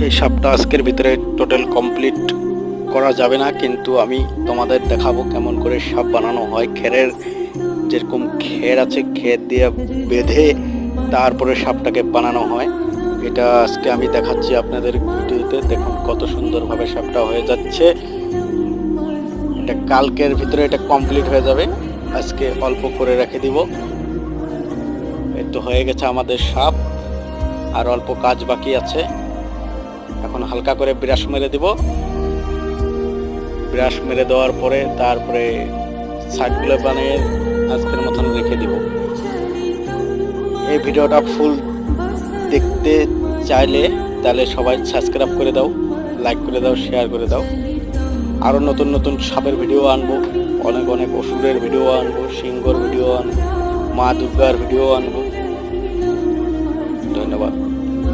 এই সাপটা আজকের ভিতরে টোটাল কমপ্লিট করা যাবে না, কিন্তু আমি তোমাদের দেখাবো কেমন করে সাপ বানানো হয়। খেরের যেরকম খের আছে, খের দিয়ে বেঁধে তারপরে সাপটাকে বানানো হয়। এটা আজকে আমি দেখাচ্ছি আপনাদের ভিডিওতে। দেখুন কত সুন্দরভাবে সাপটা হয়ে যাচ্ছে। এটা কালকের ভিতরে এটা কমপ্লিট হয়ে যাবে, আজকে অল্প করে রেখে দিব। এই তো হয়ে গেছে আমাদের সাপ, আর অল্প কাজ বাকি আছে। এখন হালকা করে ব্রাশ মেরে দিব। ব্রাশ মেরে দেওয়ার পরে তারপরে সাইডগুলো বানিয়ে আজকের মতন রেখে দিব। এই ভিডিওটা ফুল দেখতে চাইলে তাহলে সবাই সাবস্ক্রাইব করে দাও, লাইক করে দাও, শেয়ার করে দাও। আরও নতুন নতুন সাপের ভিডিও আনবো, অনেক অনেক অসুরের ভিডিও আনবো, সিংহর ভিডিও আনবো, মা দুর্গার ভিডিও আনবো।